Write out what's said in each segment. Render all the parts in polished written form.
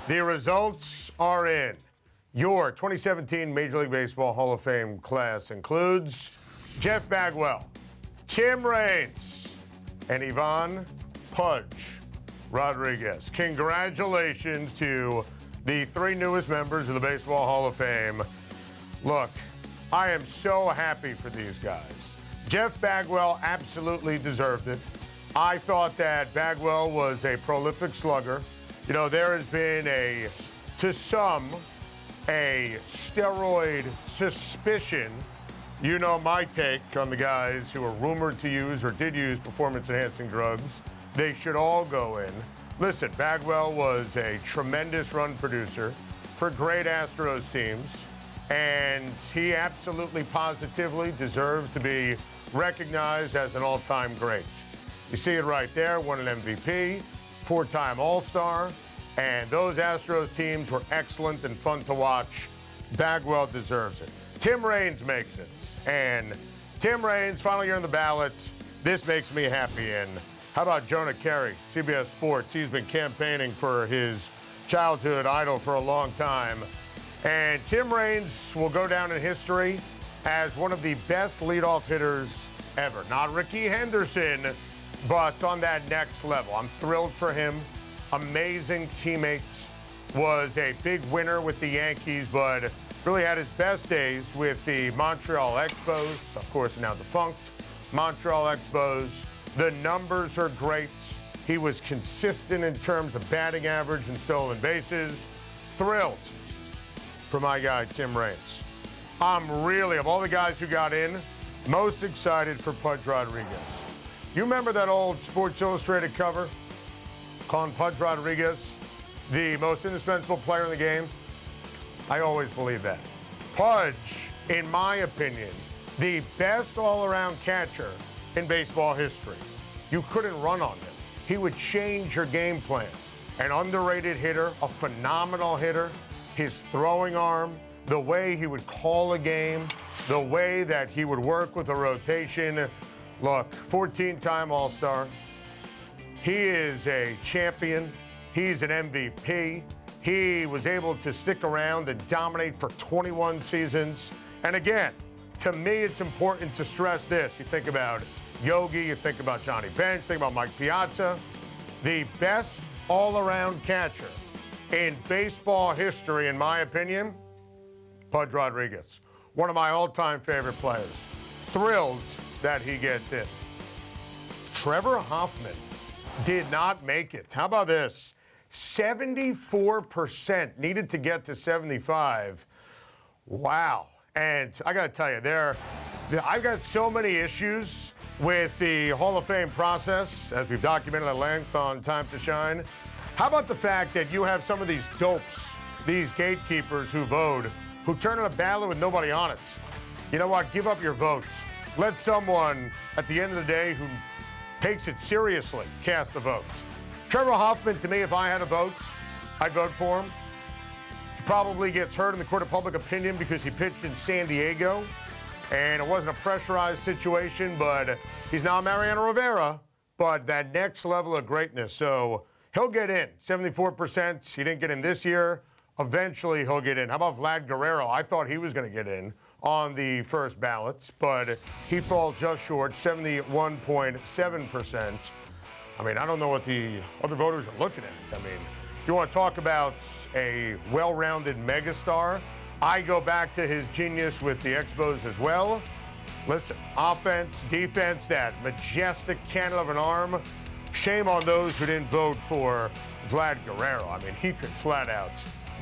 The results are in. Your 2017 Major League Baseball Hall of Fame class includes Jeff Bagwell, Tim Raines, and Ivan Pudge Rodriguez. Congratulations to the three newest members of the Baseball Hall of Fame. Look, I am so happy for these guys. Jeff Bagwell absolutely deserved it. I thought that Bagwell was a prolific slugger. You know, there has been to some, a steroid suspicion. You know my take on the guys who are rumored to use or did use performance-enhancing drugs. They should all go in. Listen, Bagwell was a tremendous run producer for great Astros teams, and he absolutely positively deserves to be recognized as an all-time great. You see it right there, won an MVP, four-time All-Star, and those Astros teams were excellent and fun to watch. Bagwell deserves it. Tim Raines makes it, and Tim Raines, final year on the ballots. This makes me happy. And how about Jonah Carey, CBS Sports? He's been campaigning for his childhood idol for a long time. And Tim Raines will go down in history as one of the best leadoff hitters ever. Not Ricky Henderson, but on that next level. I'm thrilled for him. Amazing teammates. Was a big winner with the Yankees, but really had his best days with the Montreal Expos, of course now defunct Montreal Expos. The numbers are great. He was consistent in terms of batting average and stolen bases. Thrilled for my guy, Tim Raines. I'm really, of all the guys who got in, most excited for Pudge Rodriguez. You remember that old Sports Illustrated cover calling Pudge Rodriguez the most indispensable player in the game? I always believe that. Pudge, in my opinion, the best all-around catcher in baseball history. You couldn't run on him. He would change your game plan. An underrated hitter, a phenomenal hitter. His throwing arm, the way he would call a game, the way that he would work with a rotation. Look, 14-time All-Star. He is a champion. He's an MVP. He was able to stick around and dominate for 21 seasons. And again, to me, it's important to stress this. You think about Yogi, you think about Johnny Bench, think about Mike Piazza. The best all-around catcher in baseball history, in my opinion, Pudge Rodriguez. One of my all-time favorite players. Thrilled that he gets in. Trevor Hoffman did not make it. How about this? 74% needed to get to 75. Wow. And I got to tell you, I've got so many issues with the Hall of Fame process, as we've documented at length on Time to Shine. How about the fact that you have some of these dopes, these gatekeepers who vote, who turn in a ballot with nobody on it? You know what? Give up your votes. Let someone, at the end of the day, who takes it seriously, cast the votes. Trevor Hoffman, to me, if I had a vote, I'd vote for him. He probably gets hurt in the court of public opinion because he pitched in San Diego, and it wasn't a pressurized situation, but he's now Mariano Rivera, but that next level of greatness. So he'll get in, 74%. He didn't get in this year. Eventually, he'll get in. How about Vlad Guerrero? I thought he was going to get in on the first ballots, but he falls just short, 71.7%. I mean, I don't know what the other voters are looking at. I mean, you want to talk about a well-rounded megastar? I go back to his genius with the Expos as well. Listen, offense, defense, that majestic cannon of an arm. Shame on those who didn't vote for Vlad Guerrero. I mean, he could flat out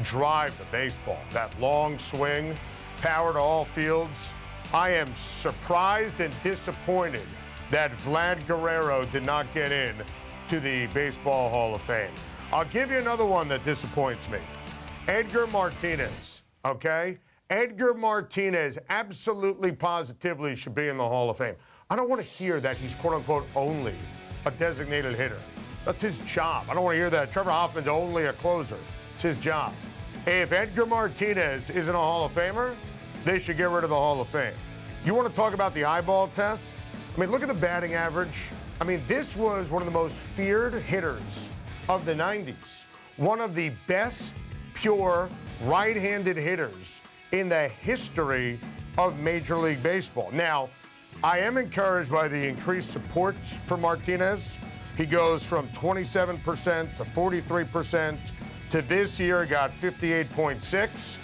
drive the baseball. That long swing, power to all fields. I am surprised and disappointed that Vlad Guerrero did not get in to the Baseball Hall of Fame. I'll give you another one that disappoints me. Edgar Martinez, okay? Edgar Martinez absolutely positively should be in the Hall of Fame. I don't want to hear that he's quote-unquote only a designated hitter. That's his job. I don't want to hear that Trevor Hoffman's only a closer. It's his job. If Edgar Martinez isn't a Hall of Famer, they should get rid of the Hall of Fame. You want to talk about the eyeball test? I mean, look at the batting average. I mean, this was one of the most feared hitters of the 90s. one of the best pure right-handed hitters in the history of Major League Baseball. Now, I am encouraged by the increased support for Martinez. He goes from 27% to 43% to this year got 58.6.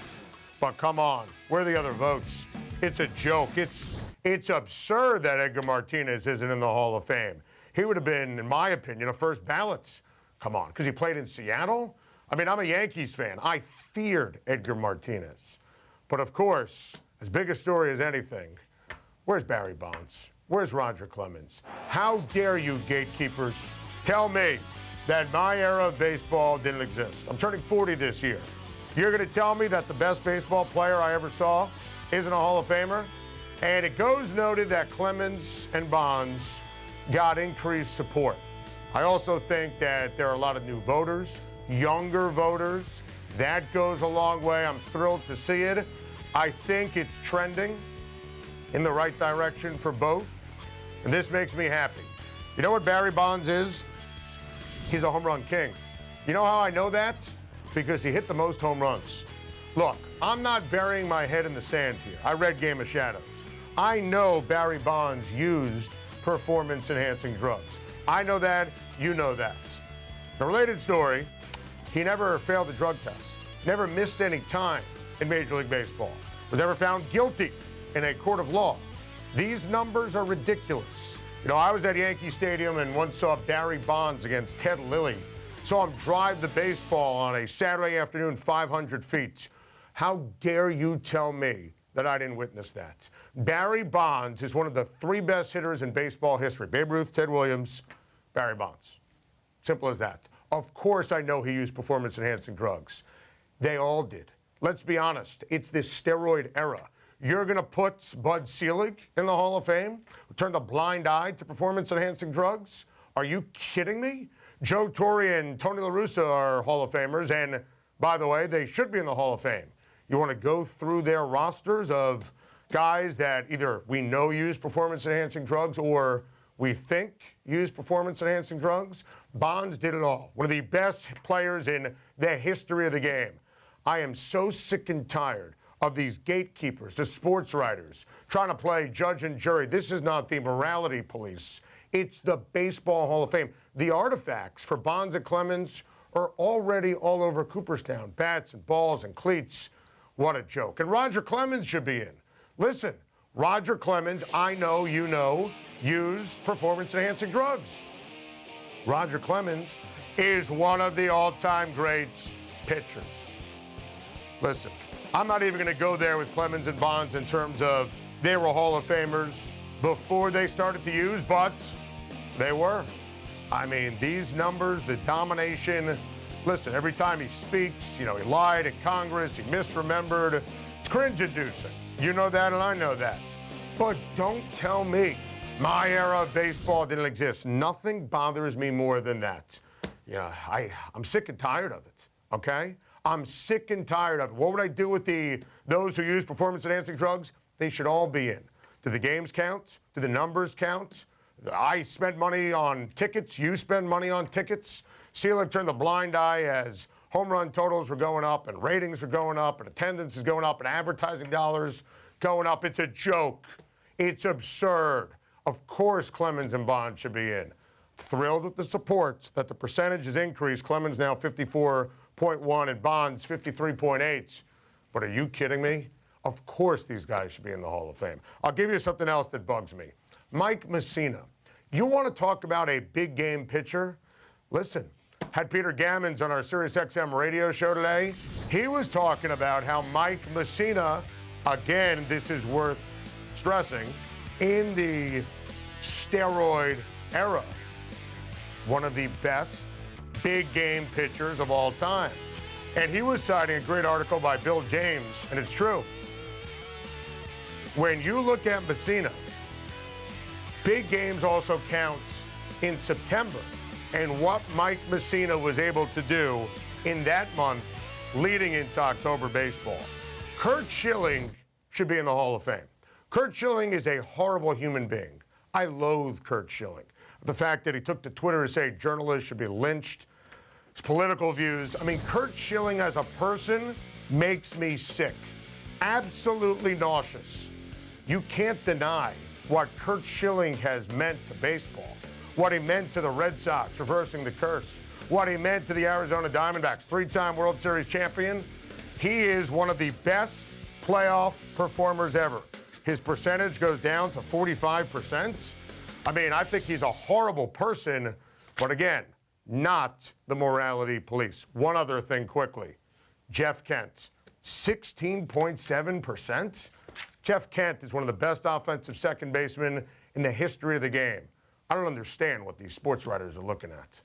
But come on, where are the other votes? It's a joke. It's absurd that Edgar Martinez isn't in the Hall of Fame. He would have been, in my opinion, a first ballot. Come on, because he played in Seattle? I mean, I'm a Yankees fan. I feared Edgar Martinez. But of course, as big a story as anything, where's Barry Bonds? Where's Roger Clemens? How dare you, gatekeepers, tell me that my era of baseball didn't exist? I'm turning 40 this year. You're going to tell me that the best baseball player I ever saw isn't a Hall of Famer? And it goes noted that Clemens and Bonds got increased support. I also think that there are a lot of new voters, younger voters. That goes a long way. I'm thrilled to see it. I think it's trending in the right direction for both, and this makes me happy. You know what Barry Bonds is? He's a home run king. You know how I know that? Because he hit the most home runs. Look, I'm not burying my head in the sand here. I read Game of Shadows. I know Barry Bonds used performance-enhancing drugs. I know that, you know that. The related story, he never failed a drug test, never missed any time in Major League Baseball, was ever found guilty in a court of law. These numbers are ridiculous. You know, I was at Yankee Stadium and once saw Barry Bonds against Ted Lilly. Saw him drive the baseball on a Saturday afternoon 500 feet. How dare you tell me that I didn't witness that? Barry Bonds is one of the 3 best hitters in baseball history. Babe Ruth, Ted Williams, Barry Bonds. Simple as that. Of course I know he used performance-enhancing drugs. They all did. Let's be honest. It's this steroid era. You're going to put Bud Selig in the Hall of Fame? Who turned a blind eye to performance-enhancing drugs? Are you kidding me? Joe Torre and Tony La Russa are Hall of Famers, and by the way, they should be in the Hall of Fame. You want to go through their rosters of guys that either we know use performance-enhancing drugs or we think use performance-enhancing drugs? Bonds did it all. One of the best players in the history of the game. I am so sick and tired of these gatekeepers, the sports writers, trying to play judge and jury. This is not the morality police. It's the Baseball Hall of Fame. The artifacts for Bonds and Clemens are already all over Cooperstown. Bats and balls and cleats. What a joke. And Roger Clemens should be in. Listen, Roger Clemens, I know, you know, used performance-enhancing drugs. Roger Clemens is one of the all-time greats pitchers. Listen, I'm not even going to go there with Clemens and Bonds in terms of they were Hall of Famers before they started to use, but they were. I mean, these numbers, the domination. Listen, every time he speaks, you know, he lied in Congress, he misremembered. It's cringe-inducing. You know that and I know that. But don't tell me my era of baseball didn't exist. Nothing bothers me more than that. You know, I'm sick and tired of it, okay? I'm sick and tired of it. What would I do with those who use performance-enhancing drugs? They should all be in. Do the games count? Do the numbers count? I spent money on tickets. You spend money on tickets. Selig turned a blind eye as home run totals were going up and ratings were going up and attendance is going up and advertising dollars going up. It's a joke. It's absurd. Of course Clemens and Bonds should be in. Thrilled with the support that the percentage has increased. Clemens now 54.1 and Bonds 53.8. But are you kidding me? Of course these guys should be in the Hall of Fame. I'll give you something else that bugs me. Mike Mussina. You want to talk about a big game pitcher? Listen, had Peter Gammons on our SiriusXM radio show today. He was talking about how Mike Mussina, again, this is worth stressing, in the steroid era, one of the best big game pitchers of all time. And he was citing a great article by Bill James, and it's true. When you look at Mussina, big games also count in September. And what Mike Mussina was able to do in that month leading into October baseball. Curt Schilling should be in the Hall of Fame. Curt Schilling is a horrible human being. I loathe Curt Schilling. The fact that he took to Twitter to say journalists should be lynched. his political views. I mean, Curt Schilling as a person makes me sick. Absolutely nauseous. You can't deny what Curt Schilling has meant to baseball, what he meant to the Red Sox, reversing the curse, what he meant to the Arizona Diamondbacks, three-time World Series champion. He is one of the best playoff performers ever. His percentage goes down to 45%. I mean, I think he's a horrible person, but again, not the morality police. One other thing quickly. Jeff Kent, 16.7%. Jeff Kent is one of the best offensive second basemen in the history of the game. I don't understand what these sports writers are looking at.